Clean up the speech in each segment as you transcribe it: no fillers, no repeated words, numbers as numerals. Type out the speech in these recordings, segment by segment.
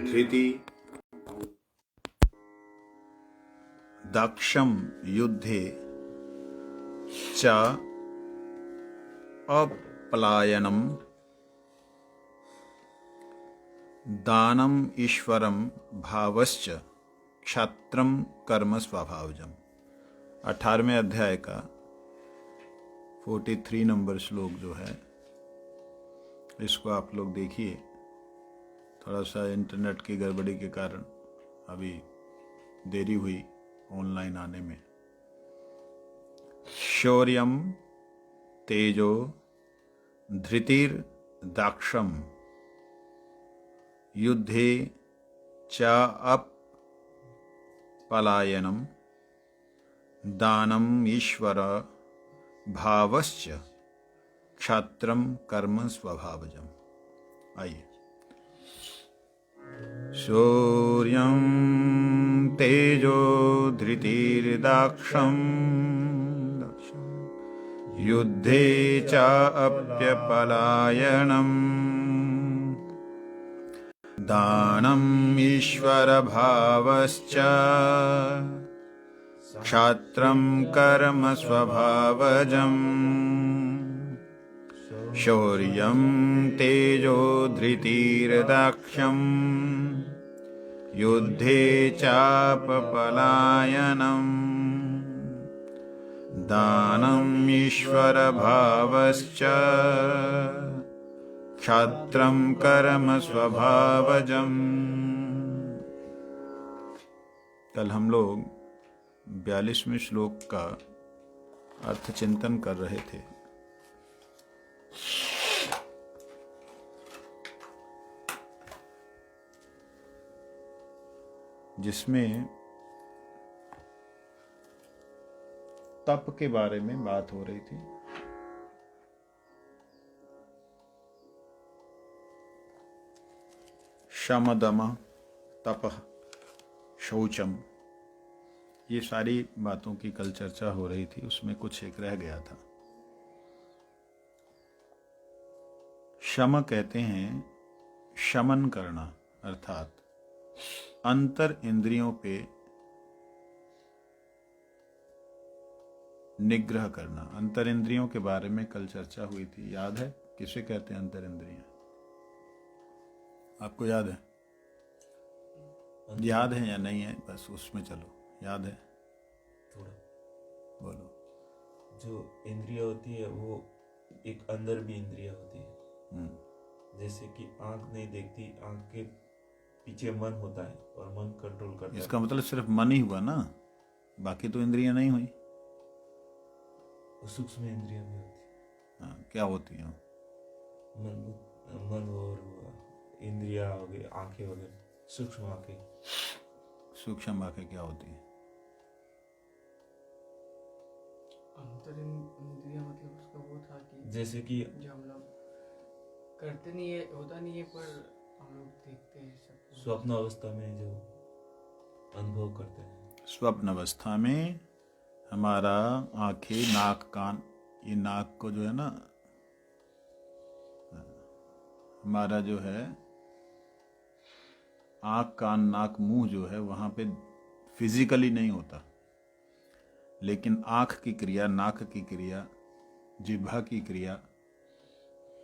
धृति दक्षम युद्धे च अपलायनम दानम ईश्वरम भावश्च क्षात्रम कर्म स्वभावजम। 18वें अध्याय का 43 नंबर श्लोक जो है, इसको आप लोग देखिए। थोड़ा सा इंटरनेट की गड़बड़ी के कारण अभी देरी हुई ऑनलाइन आने में। शौर्यम तेजो धृतिर दाक्षम युद्धे च अपलायनम दानम ईश्वर भावश्च क्षात्रम कर्म स्वभावजम। आइए। शौर्यं तेजो धृतिर्दाक्षं युद्धे च अप्यपलायनम् दानम् ईश्वरभावश्च क्षात्रं कर्म स्वभावजम्। शौर्यं तेजो धृतिर्दाक्ष्यं युद्धे चापपलायनम् दानम् ईश्वरभावश्च क्षात्रं कर्म स्वभावजम्। कल हम लोग 42वें श्लोक का अर्थ चिंतन कर रहे थे, जिसमें तप के बारे में बात हो रही थी। शम दम तपः शौचम, ये सारी बातों की कल चर्चा हो रही थी। उसमें कुछ एक रह गया था। शम कहते हैं शमन करना, अर्थात अंतर इंद्रियों पे निग्रह करना। अंतर इंद्रियों के बारे में कल चर्चा हुई थी, याद है? किसे कहते हैं अंतर इंद्रियां? आपको याद है? याद है या नहीं है? बस उसमें चलो, याद है? थोड़ा बोलो। जो इंद्रिया होती है वो एक अंदर भी इंद्रिया होती है। जैसे कि आंख नहीं देखती, आंख के पीछे मन होता है और मन कंट्रोल करता है। इसका मतलब सिर्फ मन ही हुआ ना, बाकी तो इंद्रियां नहीं हुई। सूक्ष्म इंद्रियां भी होती है। हाँ, क्या होती हैं? मन और इंद्रिया हो गई, आंखें हो गई, सूक्ष्म आंखें। सूक्ष्म आंखें क्या होती हैं? अंतर इंद्रिया मतलब उसका वो था कि जैसे कि जो हम लोग करते नहीं है, होता नहीं है, पर हम लोग देखते हैं सब। स्वप्न अवस्था में जो अनुभव करते हैं। स्वप्न अवस्था में हमारा आंखें, नाक, कान, ये नाक को जो है ना, हमारा जो है आंख, कान, नाक, मुंह जो है वहां पे फिजिकली नहीं होता, लेकिन आंख की क्रिया, नाक की क्रिया, जिह्वा की क्रिया,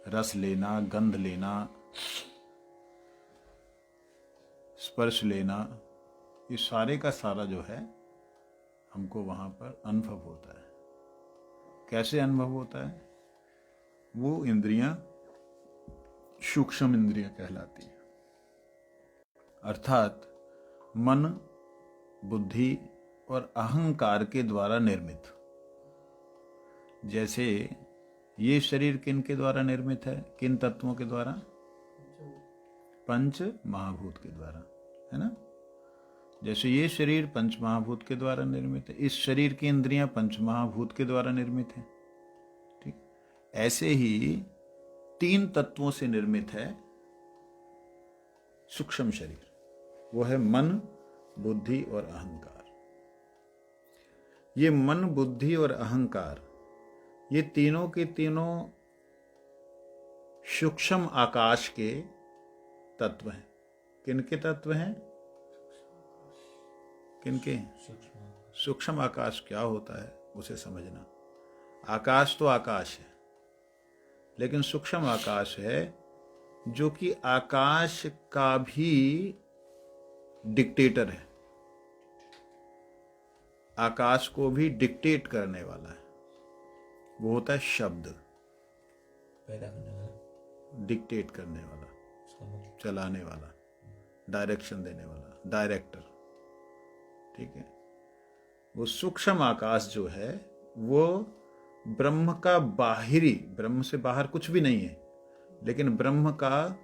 रस लेना, गंध लेना, स्पर्श लेना, ये सारे का सारा जो है हमको वहां पर अनुभव होता है। कैसे अनुभव होता है? वो इंद्रियां सूक्ष्म इंद्रियां कहलाती है, अर्थात मन, बुद्धि और अहंकार के द्वारा निर्मित। जैसे ये शरीर किन के द्वारा निर्मित है? किन तत्वों के द्वारा? पंच महाभूत के द्वारा, है ना? जैसे ये शरीर पंच महाभूत के द्वारा निर्मित है, इस शरीर की इंद्रियां पंच महाभूत के द्वारा निर्मित है। ठीक, ऐसे ही 3 तत्वों से निर्मित है सूक्ष्म शरीर। वो है मन, बुद्धि और अहंकार। ये मन, बुद्धि और अहंकार, ये तीनों के तीनों सूक्ष्म आकाश के तत्व हैं। किनके तत्व हैं? किनके? सूक्ष्म सूक्ष्म आकाश क्या होता है उसे समझना। आकाश तो आकाश है, लेकिन सूक्ष्म आकाश है जो कि आकाश का भी डिक्टेटर है, आकाश को भी डिक्टेट करने वाला है। वो होता है शब्द, पैदा करने वाला, डिक्टेट करने वाला, उसका मतलब चलाने वाला, डायरेक्शन देने वाला, डायरेक्टर। ठीक है। वो सूक्ष्म आकाश जो है वो ब्रह्म का बाहरी, ब्रह्म से बाहर कुछ भी नहीं है, लेकिन ब्रह्म का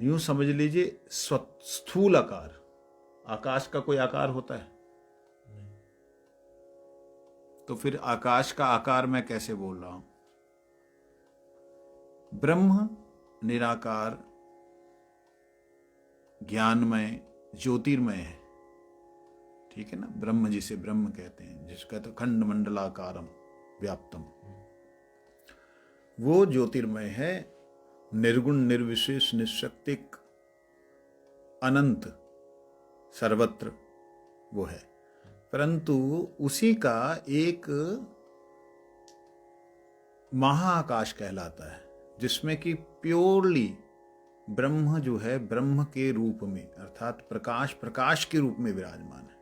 यूं समझ लीजिए स्थूल आकार। आकाश का कोई आकार होता है? तो फिर आकाश का आकार मैं कैसे बोल रहा हूं? ब्रह्म निराकार, ज्ञानमय, ज्योतिर्मय है। ठीक है ना। ब्रह्म जिसे ब्रह्म कहते हैं, जिसका तो खंड मंडलाकारम व्याप्तम, वो ज्योतिर्मय है, निर्गुण निर्विशेष निशक्तिक अनंत, सर्वत्र वो है। परंतु उसी का एक महाआकाश कहलाता है, जिसमें कि प्योरली ब्रह्म जो है ब्रह्म के रूप में, अर्थात प्रकाश प्रकाश के रूप में विराजमान है।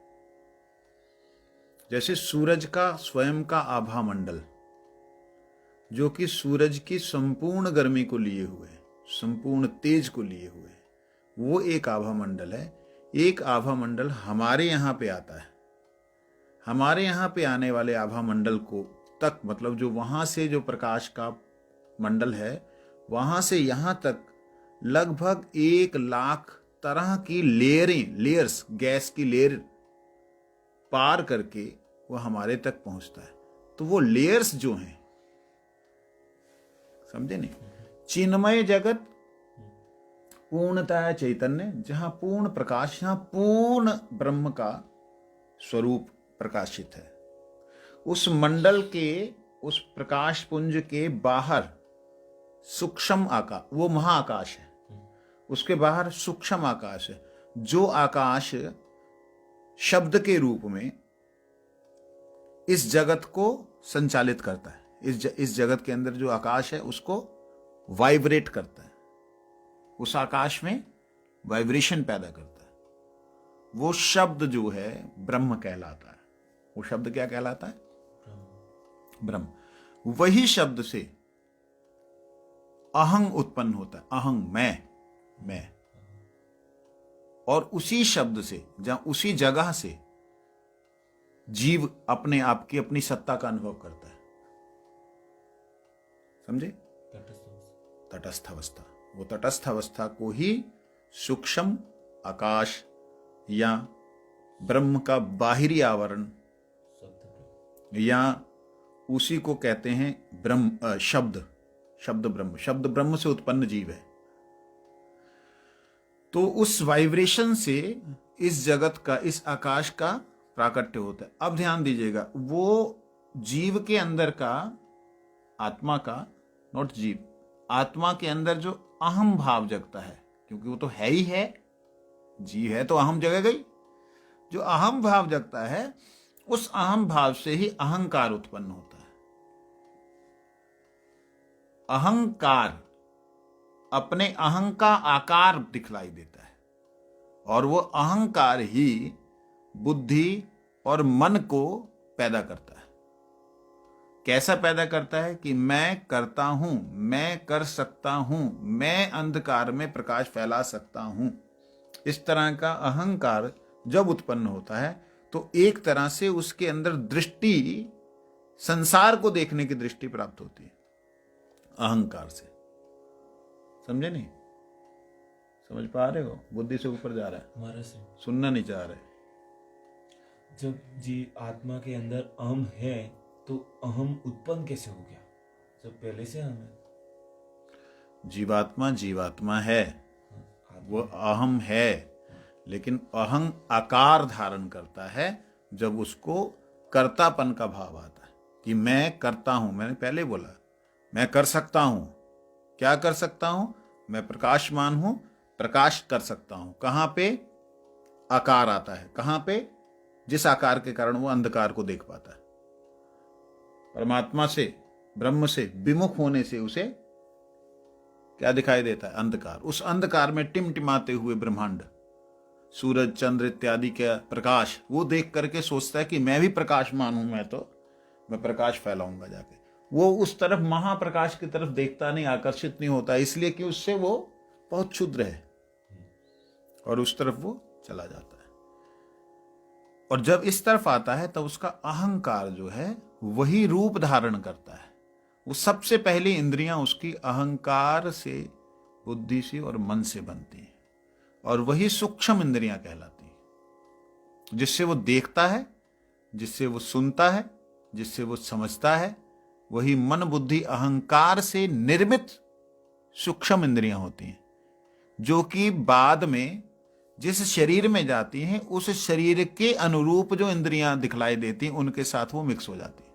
जैसे सूरज का स्वयं का आभा मंडल, जो कि सूरज की संपूर्ण गर्मी को लिए हुए, संपूर्ण तेज को लिए हुए, वो एक आभा मंडल है। एक आभा मंडल हमारे यहाँ पे आता है। हमारे यहाँ पे आने वाले आभा मंडल को तक, मतलब जो वहाँ से जो प्रकाश का मंडल है, वहाँ से यहाँ तक लगभग 1,00,000 तरह की लेयर्स, गैस की लेयर पार करके वो हमारे तक पहुंचता है। तो वो लेयर्स जो हैं, समझे नहीं? चिन्मय जगत, पूर्णतः चैतन्य, जहां पूर्ण प्रकाश, जहां पूर्ण ब्रह्म का स्वरूप प्रकाशित है। उस मंडल के, उस प्रकाश पुंज के बाहर सूक्ष्म आकाश, वो महाआकाश है, उसके बाहर सूक्ष्म आकाश है, जो आकाश शब्द के रूप में इस जगत को संचालित करता है। इस जगत के अंदर जो आकाश है उसको वाइब्रेट करता है, उस आकाश में वाइब्रेशन पैदा करता है। वो शब्द जो है ब्रह्म कहलाता है। वो शब्द क्या कहलाता है? ब्रह्म। वही शब्द से अहं उत्पन्न होता है, अहं, मैं। और उसी शब्द से, जहां उसी जगह से जीव अपने आप की, अपनी सत्ता का अनुभव करता है। समझे? तटस्थ अवस्था। वो तटस्थ अवस्था को ही सूक्ष्म आकाश या ब्रह्म का बाहरी आवरण, या उसी को कहते हैं ब्रह्म, शब्द ब्रह्म। शब्द ब्रह्म से उत्पन्न जीव है। तो उस वाइब्रेशन से इस जगत का, इस आकाश का प्राकट्य होता है। अब ध्यान दीजिएगा, वो जीव के अंदर का, आत्मा का, नॉट जीव, आत्मा के अंदर जो अहम भाव जगता है, क्योंकि वो तो है ही है, जीव है तो अहम जगह गई। जो अहम भाव जगता है, उस अहम भाव से ही अहंकार उत्पन्न होता है। अहंकार अपने अहं का आकार दिखलाई देता है, और वो अहंकार ही बुद्धि और मन को पैदा करता है। कैसा पैदा करता है? कि मैं करता हूं, मैं कर सकता हूं, मैं अंधकार में प्रकाश फैला सकता हूं। इस तरह का अहंकार जब उत्पन्न होता है, तो एक तरह से उसके अंदर दृष्टि, संसार को देखने की दृष्टि प्राप्त होती है अहंकार से। समझे नहीं? समझ पा रहे हो? बुद्धि से ऊपर जा रहा है, हमारा से सुनना नहीं चाह रहे। जब जी आत्मा के अंदर अहम है, तो अहम उत्पन्न कैसे हो गया? जब पहले से अहम है। जीवात्मा है, वो अहम है, लेकिन अहं आकार धारण करता है जब उसको कर्तापन का भाव आता है कि मैं करता हूं। मैंने पहले बोला, मैं कर सकता हूं। क्या कर सकता हूं? मैं प्रकाशमान हूं, प्रकाश कर सकता हूं। कहां पे? आकार आता है। कहां पे? जिस आकार के कारण वो अंधकार को देख पाता है। परमात्मा से, ब्रह्म से विमुख होने से उसे क्या दिखाई देता है? अंधकार। उस अंधकार में टिमटिमाते हुए ब्रह्मांड, सूरज चंद्र इत्यादि के प्रकाश, वो देख करके सोचता है कि मैं भी प्रकाशमान हूं, मैं प्रकाश फैलाऊंगा जाके। वो उस तरफ महाप्रकाश की तरफ देखता नहीं, आकर्षित नहीं होता, इसलिए कि उससे वो बहुत क्षुद्र है, और उस तरफ वो चला जाता है। और जब इस तरफ आता है तब उसका अहंकार जो है वही रूप धारण करता है। वो सबसे पहली इंद्रियां उसकी अहंकार से, बुद्धि से और मन से बनती हैं, और वही सूक्ष्म इंद्रियां कहलाती हैं, जिससे वो देखता है, जिससे वो सुनता है, जिससे वो समझता है। वही मन बुद्धि अहंकार से निर्मित सूक्ष्म इंद्रियां होती हैं, जो कि बाद में जिस शरीर में जाती हैं उस शरीर के अनुरूप जो इंद्रियां दिखलाई देती हैं उनके साथ वो मिक्स हो जाती है।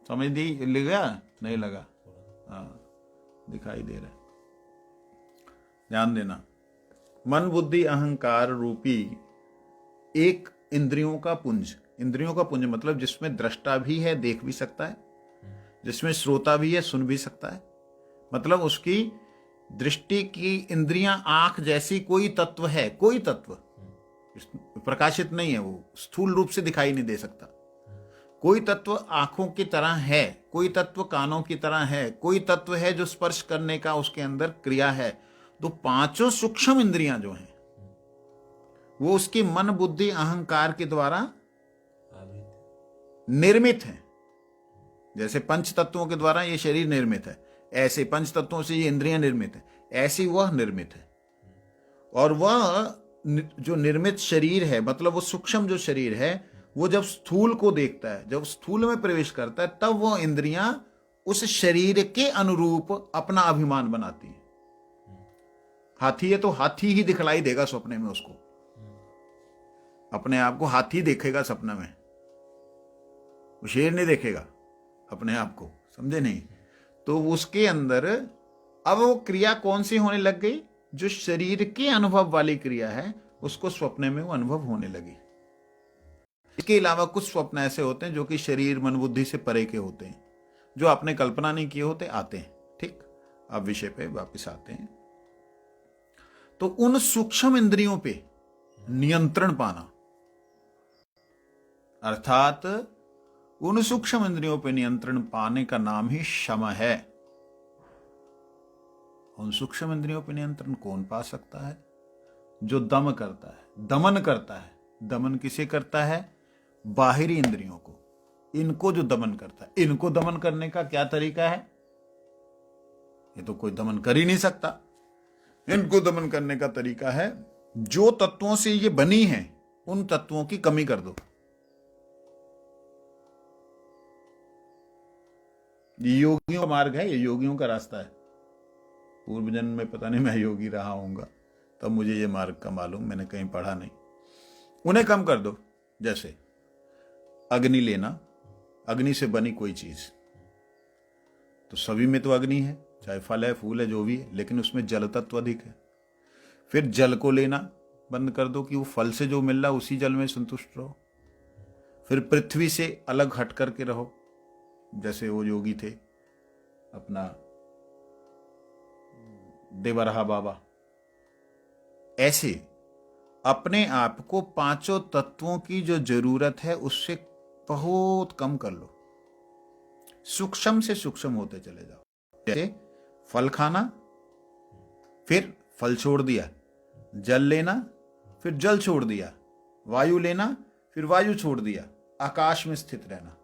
समझ दी? लगा? नहीं लगा? हाँ, दिखाई दे रहा है। ध्यान देना, मन बुद्धि अहंकार रूपी एक इंद्रियों का पुंज, इंद्रियों का पुंज मतलब जिसमें दृष्टा भी है, देख भी सकता है, जिसमें श्रोता भी है, सुन भी सकता है, मतलब उसकी दृष्टि की इंद्रियां आंख जैसी कोई तत्व है, कोई तत्व प्रकाशित नहीं है, वो स्थूल रूप से दिखाई नहीं दे सकता। कोई तत्व आंखों की तरह है, कोई तत्व कानों की तरह है, कोई तत्व है जो स्पर्श करने का उसके अंदर क्रिया है। तो पांचों सूक्ष्म इंद्रियां जो हैं वो उसकी मन बुद्धि अहंकार के द्वारा निर्मित है। जैसे पंच तत्वों के द्वारा ये शरीर निर्मित है, ऐसे पंच तत्वों से ये इंद्रियां निर्मित है, ऐसी वह निर्मित है। और वह जो निर्मित शरीर है, मतलब वो सूक्ष्म जो शरीर है, वो जब स्थूल को देखता है, जब स्थूल में प्रवेश करता है, तब वो इंद्रियां उस शरीर के अनुरूप अपना अभिमान बनाती है। हाथी है तो हाथी ही दिखलाई देगा सपने में, उसको अपने आप को हाथी देखेगा सपने में, वो शेर नहीं देखेगा अपने आप को, समझे नहीं? तो उसके अंदर अब वो क्रिया कौन सी होने लग गई? जो शरीर के अनुभव वाली क्रिया है, उसको स्वप्न में वो अनुभव होने लगी। इसके अलावा कुछ स्वप्न ऐसे होते हैं जो कि शरीर मन बुद्धि से परे के होते हैं, जो आपने कल्पना नहीं किए होते, आते हैं। ठीक, अब विषय पे वापस आते हैं। तो उन सूक्ष्म इंद्रियों पे नियंत्रण पाना, अर्थात उन सूक्ष्म इंद्रियों पे नियंत्रण पाने का नाम ही शम है। उन सूक्ष्म इंद्रियों पे नियंत्रण कौन पा सकता है? जो दम करता है, दमन करता है। दमन किसे करता है? बाहरी इंद्रियों को, इनको जो दमन करता है। इनको दमन करने का क्या तरीका है? ये तो कोई दमन कर ही नहीं सकता। इनको दमन करने का तरीका है, जो तत्वों से ये बनी है उन तत्वों की कमी कर दो। ये योगियों का मार्ग है, ये योगियों का रास्ता है। पूर्व जन्म में पता नहीं मैं योगी रहा होऊंगा, तब मुझे ये मार्ग का मालूम, मैंने कहीं पढ़ा नहीं। उन्हें कम कर दो। जैसे अग्नि लेना, अग्नि से बनी कोई चीज, तो सभी में तो अग्नि है, चाहे फल है फूल है जो भी है, लेकिन उसमें जल तत्व अधिक है। फिर जल को लेना बंद कर दो कि वो फल से जो मिल रहा उसी जल में संतुष्ट रहो। फिर पृथ्वी से अलग हट करके रहो, जैसे वो योगी थे अपना देवरहा बाबा। ऐसे अपने आप को पांचों तत्वों की जो जरूरत है उससे बहुत कम कर लो, सूक्ष्म से सूक्ष्म होते चले जाओ। जैसे फल खाना, फिर फल छोड़ दिया, जल लेना, फिर जल छोड़ दिया, वायु लेना, फिर वायु छोड़ दिया, आकाश में स्थित रहना।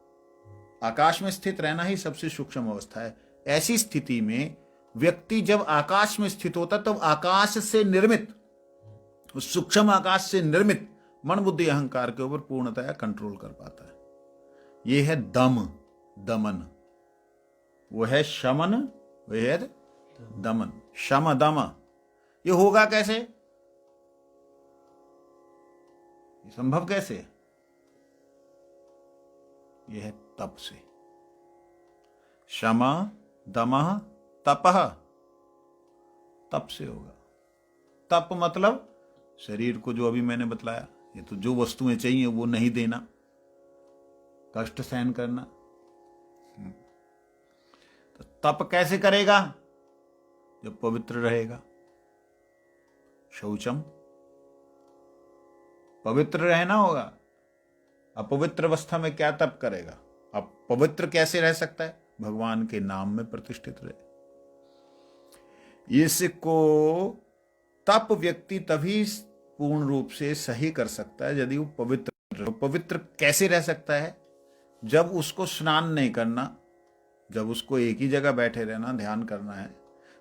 आकाश में स्थित रहना ही सबसे सूक्ष्म अवस्था है। ऐसी स्थिति में व्यक्ति जब आकाश में स्थित होता तब आकाश से निर्मित, उस सूक्ष्म आकाश से निर्मित मन बुद्धि अहंकार के ऊपर पूर्णतया कंट्रोल कर पाता है। यह है दम, दमन। वो है शमन, वह है दमन। शम दम, ये होगा कैसे? ये संभव कैसे? यह है तप से। शम दम तपः, तप से होगा। तप मतलब शरीर को, जो अभी मैंने बतलाया, ये तो जो वस्तुएं चाहिए वो नहीं देना, कष्ट सहन करना। तो तप कैसे करेगा? जब पवित्र रहेगा। शौचम, पवित्र रहना होगा। अपवित्र अवस्था में क्या तप करेगा? अब पवित्र कैसे रह सकता है? भगवान के नाम में प्रतिष्ठित रहे। इसको तप व्यक्ति तभी पूर्ण रूप से सही कर सकता है यदि वो पवित्र। पवित्र कैसे रह सकता है? जब उसको स्नान नहीं करना, जब उसको एक ही जगह बैठे रहना, ध्यान करना है,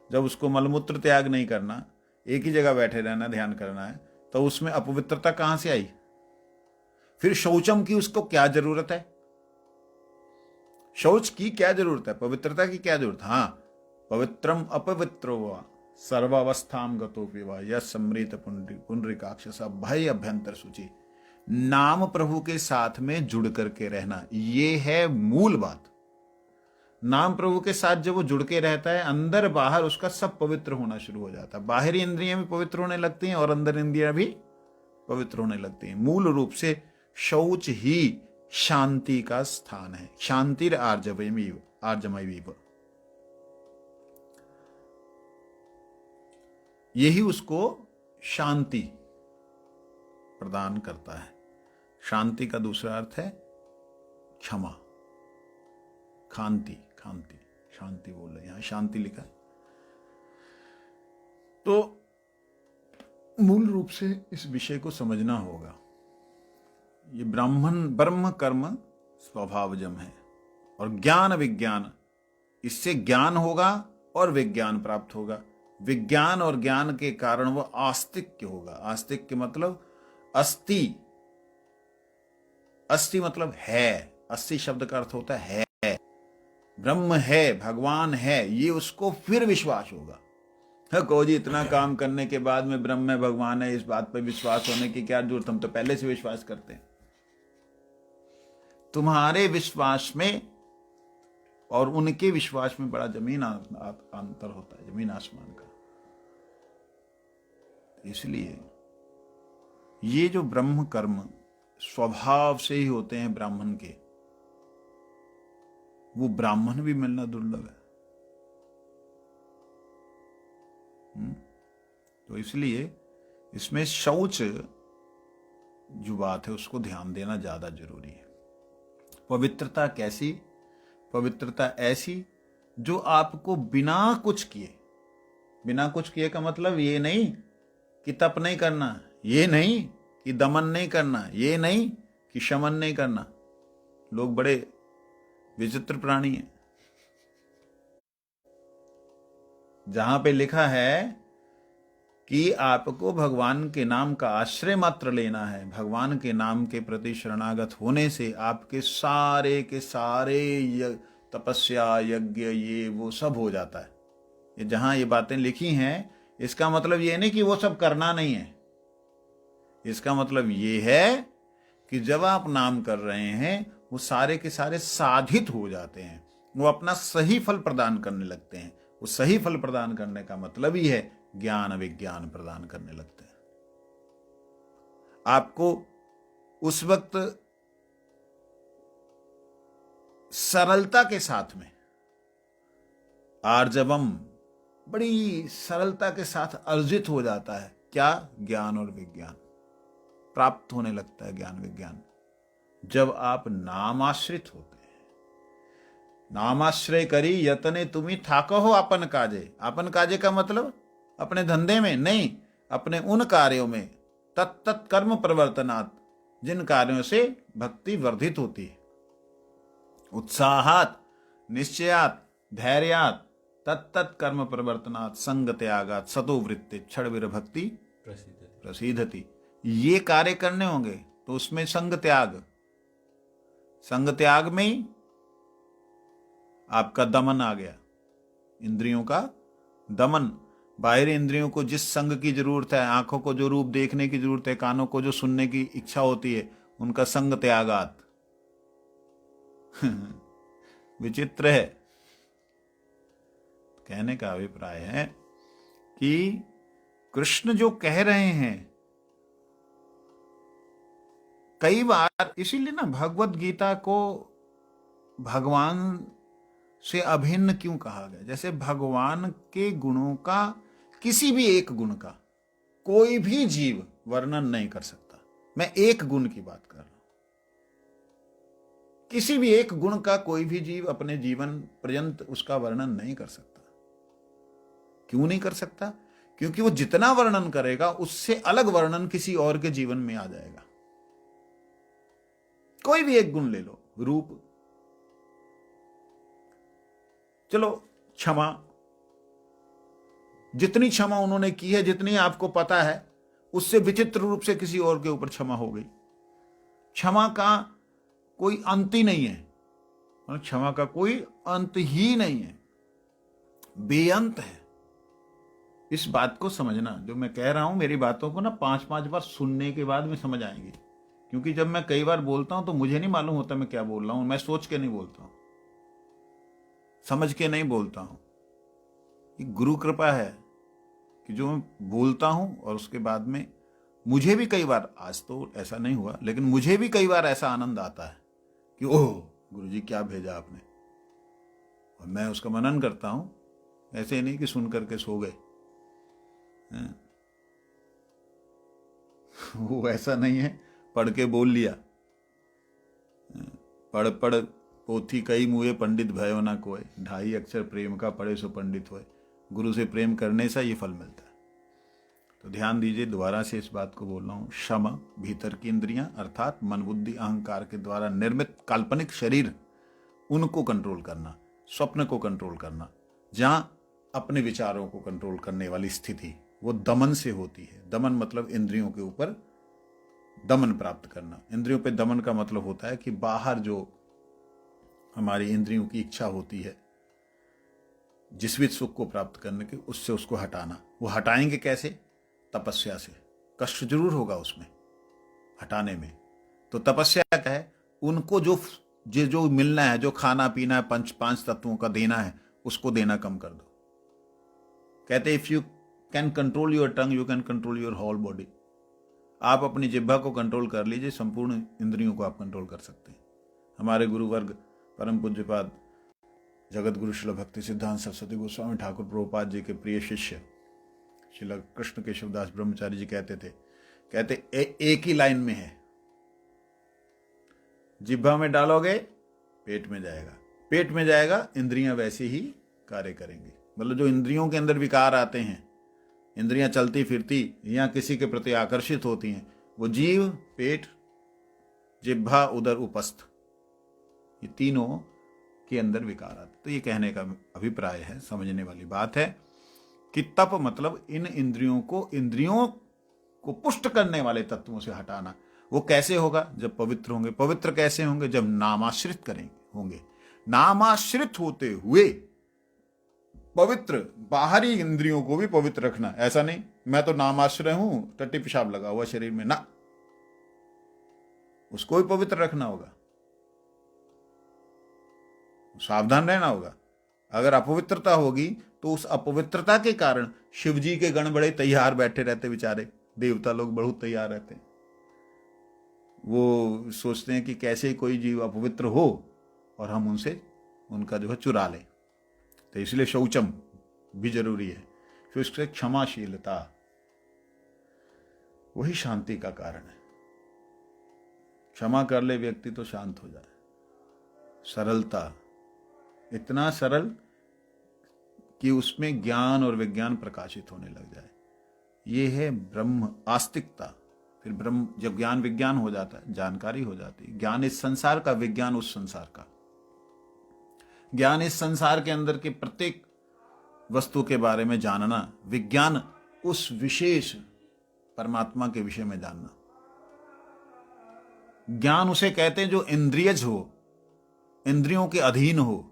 जब उसको मलमूत्र त्याग नहीं करना, एक ही जगह बैठे रहना, ध्यान करना है, तो उसमें अपवित्रता कहां से आई? फिर शौचम की उसको क्या जरूरत है? शौच की क्या जरूरत है? पवित्रता की क्या जरूरत? हाँ, पवित्रम अपवित्रो वा सर्वावस्थाम गतोपि वा यस समृत पुंडरीकाक्ष भय अभ्यंतर सूची। नाम प्रभु के साथ में जुड़ करके रहना, ये है मूल बात। नाम प्रभु के साथ जब वो जुड़ के रहता है, अंदर बाहर उसका सब पवित्र होना शुरू हो जाता है। बाहरी इंद्रियां भी पवित्र होने लगती हैं और अंदर इंद्रियां भी पवित्र होने लगती हैं। मूल रूप से शौच ही शांति का स्थान है। शांतिर आर्जमयीव, यही उसको शांति प्रदान करता है। शांति का दूसरा अर्थ है क्षमा, खांति, खांति, शांति बोल रहे, यहां शांति लिखा है। तो मूल रूप से इस विषय को समझना होगा। ये ब्रह्म कर्म स्वभावजम है और ज्ञान विज्ञान, इससे ज्ञान होगा और विज्ञान प्राप्त होगा। विज्ञान और ज्ञान के कारण वह आस्तिक्य होगा। आस्तिक्य मतलब अस्ति, अस्ति मतलब है, अस्ति शब्द का अर्थ होता है ब्रह्म है, भगवान है, ये उसको फिर विश्वास होगा। कहो जी इतना काम करने के बाद में ब्रह्म है, भगवान है, इस बात पर विश्वास होने की क्या जरूरत? हम तो पहले से विश्वास करते हैं। तुम्हारे विश्वास में और उनके विश्वास में बड़ा जमीन अंतर होता है, जमीन आसमान का। इसलिए ये जो ब्रह्म कर्म स्वभाव से ही होते हैं ब्राह्मण के, वो ब्राह्मण भी मिलना दुर्लभ है। तो इसलिए इसमें शौच जो बात है उसको ध्यान देना ज्यादा जरूरी है। पवित्रता कैसी? पवित्रता ऐसी जो आपको बिना कुछ किए, बिना कुछ किए का मतलब ये नहीं कि तप नहीं करना, ये नहीं कि दमन नहीं करना, ये नहीं कि शमन नहीं करना। लोग बड़े विचित्र प्राणी हैं। जहां पे लिखा है कि आपको भगवान के नाम का आश्रय मात्र लेना है, भगवान के नाम के प्रति शरणागत होने से आपके सारे के सारे तपस्या, यज्ञ, ये वो सब हो जाता है। ये जहां ये बातें लिखी हैं, इसका मतलब ये नहीं कि वो सब करना नहीं है। इसका मतलब ये है कि जब आप नाम कर रहे हैं, वो सारे के सारे साधित हो जाते हैं, वो अपना सही फल प्रदान करने लगते हैं। वो सही फल प्रदान करने का मतलब ही है ज्ञान विज्ञान प्रदान करने लगते हैं। आपको उस वक्त सरलता के साथ में, आर्जवम, बड़ी सरलता के साथ अर्जित हो जाता है। क्या? ज्ञान और विज्ञान प्राप्त होने लगता है। ज्ञान विज्ञान जब आप नामाश्रित होते हैं। नामाश्रय करी यतने तुम्ही थाको हो अपन काजे। अपन काजे का मतलब अपने धंधे में नहीं, अपने उन कार्यों में, तत्त कर्म प्रवर्तनात्, जिन कार्यों से भक्ति वर्धित होती है। उत्साहात, निश्चयात, धैर्यात, तत्त कर्म प्रवर्तनात्, संग त्यागात, सतो वृत्ति क्षण विरभक्ति प्रसिद्धति। ये कार्य करने होंगे तो उसमें संग त्याग, संग त्याग में ही आपका दमन आ गया, इंद्रियों का दमन। बाहरी इंद्रियों को जिस संग की जरूरत है, आंखों को जो रूप देखने की जरूरत है, कानों को जो सुनने की इच्छा होती है, उनका संग त्यागात। विचित्र है। कहने का अभिप्राय है कि कृष्ण जो कह रहे हैं, कई बार इसीलिए ना भगवत गीता को भगवान से अभिन्न क्यों कहा गया। जैसे भगवान के गुणों का, किसी भी एक गुण का कोई भी जीव वर्णन नहीं कर सकता। मैं एक गुण की बात कर रहा हूं। किसी भी एक गुण का कोई भी जीव अपने जीवन पर्यंत उसका वर्णन नहीं कर सकता। क्यों नहीं कर सकता? क्योंकि वो जितना वर्णन करेगा उससे अलग वर्णन किसी और के जीवन में आ जाएगा। कोई भी एक गुण ले लो, रूप, चलो क्षमा, जितनी क्षमा उन्होंने की है, जितनी आपको पता है, उससे विचित्र रूप से किसी और के ऊपर क्षमा हो गई। क्षमा का कोई अंत ही नहीं है, क्षमा का कोई अंत ही नहीं है, बेअंत है। इस बात को समझना, जो मैं कह रहा हूं, मेरी बातों को ना 5-5 बार सुनने के बाद में समझ आएंगी। क्योंकि जब मैं कई बार बोलता हूं तो मुझे नहीं मालूम होता मैं क्या बोल रहा हूं। मैं सोच के नहीं बोलता हूं, समझ के नहीं बोलता हूं। ये गुरु कृपा है कि जो मैं बोलता हूं और उसके बाद में मुझे भी कई बार, आज तो ऐसा नहीं हुआ, लेकिन मुझे भी कई बार ऐसा आनंद आता है कि ओह गुरुजी क्या भेजा आपने, और मैं उसका मनन करता हूं। ऐसे नहीं कि सुन करके सो गए, वो ऐसा नहीं है पढ़ के बोल लिया। पढ़ पढ़ पोथी कई मुए पंडित भयो ना कोय, 2.5 अक्षर प्रेम का पढ़े सो पंडित होए। गुरु से प्रेम करने से ये फल मिलता है। तो ध्यान दीजिए, दोबारा से इस बात को बोल रहा हूं। शम, भीतर की इंद्रियां अर्थात मन बुद्धि अहंकार के द्वारा निर्मित काल्पनिक शरीर, उनको कंट्रोल करना, स्वप्न को कंट्रोल करना, जहां अपने विचारों को कंट्रोल करने वाली स्थिति वो दमन से होती है। दमन मतलब इंद्रियों के ऊपर दमन प्राप्त करना। इंद्रियों पे दमन का मतलब होता है कि बाहर जो हमारी इंद्रियों की इच्छा होती है जिस भी सुख को प्राप्त करने की, उससे उसको हटाना। वो हटाएंगे कैसे? तपस्या से। कष्ट जरूर होगा उसमें हटाने में। तो तपस्या क्या है? उनको जो मिलना है, जो खाना पीना है, पांच तत्वों का देना है, उसको देना कम कर दो। कहते if you can control your tongue you can control your whole body. आप अपनी जिह्वा को कंट्रोल कर लीजिए, संपूर्ण इंद्रियों को आप कंट्रोल कर सकते हैं। हमारे गुरुवर्ग परम पूज्यपाद जगत गुरु श्रील भक्ति सिद्धांत सरस्वती गोस्वामी ठाकुर प्रभुपाद जी के प्रिय शिष्य श्रील कृष्ण केशवदास ब्रह्मचारी जी कहते एक ही लाइन में है, जिह्वा में डालोगे पेट में जाएगा, पेट में जाएगा, इंद्रियां वैसे ही कार्य करेंगी। मतलब जो इंद्रियों के अंदर विकार आते हैं, इंद्रियां चलती फिरती या किसी के प्रति आकर्षित होती हैं, वो जीव, पेट, जिह्वा, उदर, उपस्थ, ये तीनों के अंदर विकार आते। तो ये कहने का अभिप्राय है, समझने वाली बात है कि तप मतलब इन इंद्रियों को पुष्ट करने वाले तत्वों से हटाना। वो कैसे होगा? जब पवित्र होंगे। पवित्र कैसे होंगे? जब नामाश्रित होंगे। नामाश्रित होते हुए पवित्र, बाहरी इंद्रियों को भी पवित्र रखना। ऐसा नहीं मैं तो नामाश्रय हूं, टट्टी पेशाब लगा हुआ शरीर में, ना, उसको भी पवित्र रखना होगा, सावधान रहना होगा। अगर अपवित्रता होगी तो उस अपवित्रता के कारण शिव जी के गण बड़े तैयार बैठे रहते, बेचारे देवता लोग बहुत तैयार रहते हैं। वो सोचते हैं कि कैसे कोई जीव अपवित्र हो और हम उनका जो है चुरा लें। तो इसलिए शौचम भी जरूरी है। फिर उससे क्षमाशीलता, वही शांति का कारण है। क्षमा कर ले व्यक्ति तो शांत हो जाए। सरलता, इतना सरल कि उसमें ज्ञान और विज्ञान प्रकाशित होने लग जाए। ये है ब्रह्म आस्तिकता। फिर ब्रह्म, जब ज्ञान विज्ञान हो जाता है, जानकारी हो जाती है। ज्ञान इस संसार का, विज्ञान उस संसार का। ज्ञान इस संसार के अंदर के प्रत्येक वस्तु के बारे में जानना, विज्ञान उस विशेष परमात्मा के विषय में जानना। ज्ञान उसे कहते हैं जो इंद्रियज हो, इंद्रियों के अधीन हो,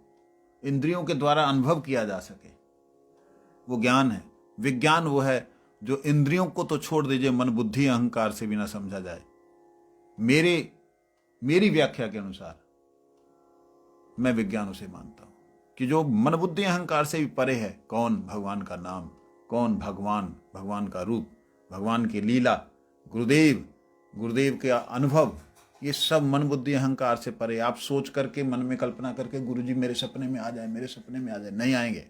इंद्रियों के द्वारा अनुभव किया जा सके, वो ज्ञान है। विज्ञान वो है जो इंद्रियों को तो छोड़ दीजिए, मन बुद्धि अहंकार से भी ना समझा जाए। मेरी व्याख्या के अनुसार मैं विज्ञान उसे मानता हूं कि जो मन बुद्धि अहंकार से भी परे है। कौन? भगवान का नाम, कौन? भगवान, भगवान का रूप, भगवान की लीला, गुरुदेव, गुरुदेव के अनुभव, ये सब मन बुद्धि अहंकार से परे। आप सोच करके मन में कल्पना करके गुरुजी मेरे सपने में आ जाए, मेरे सपने में आ जाए, नहीं आएंगे।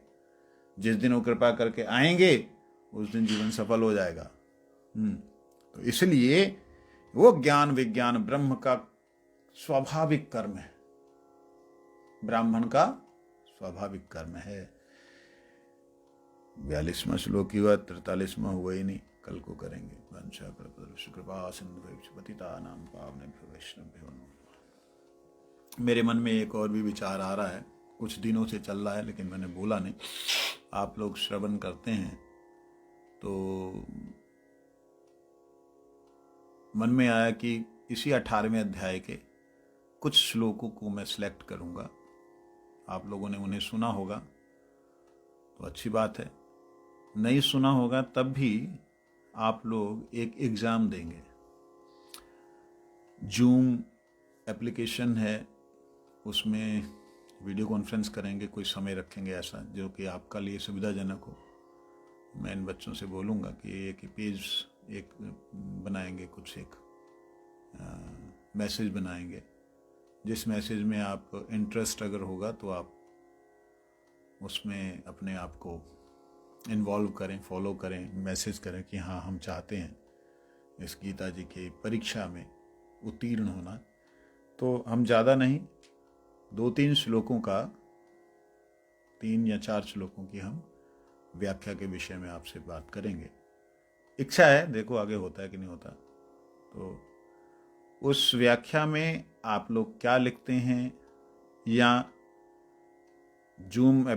जिस दिन वो कृपा करके आएंगे उस दिन जीवन सफल हो जाएगा। तो इसलिए वो ज्ञान विज्ञान ब्रह्म का स्वाभाविक कर्म है, ब्राह्मण का स्वाभाविक कर्म है। 42वां श्लोक ही हुआ, 43वां हुआ ही नहीं, कल को करेंगे। वंशा कृपा सिंधु पतितानां पावनेभ्यो वैष्णवेभ्यो नमः। मेरे मन में एक और भी विचार आ रहा है, कुछ दिनों से चल रहा है, लेकिन मैंने बोला नहीं। आप लोग श्रवण करते हैं तो मन में आया कि इसी 18वें अध्याय के कुछ श्लोकों को मैं सिलेक्ट करूंगा। आप लोगों ने उन्हें सुना होगा तो अच्छी बात है, नहीं सुना होगा तब भी आप लोग एक एग्ज़ाम देंगे। जूम एप्लीकेशन है, उसमें वीडियो कॉन्फ्रेंस करेंगे, कोई समय रखेंगे ऐसा जो कि आपका लिए सुविधाजनक हो। मैं इन बच्चों से बोलूँगा कि एक पेज एक बनाएंगे, कुछ एक मैसेज बनाएंगे, जिस मैसेज में आप इंटरेस्ट अगर होगा तो आप उसमें अपने आप को इन्वॉल्व करें, फॉलो करें, मैसेज करें कि हाँ हम चाहते हैं इस गीता जी की परीक्षा में उत्तीर्ण होना। तो हम ज़्यादा नहीं, 2-3 श्लोकों का, 3 या 4 श्लोकों की हम व्याख्या के विषय में आपसे बात करेंगे। इच्छा है, देखो आगे होता है कि नहीं होता। तो उस व्याख्या में आप लोग क्या लिखते हैं, या जूम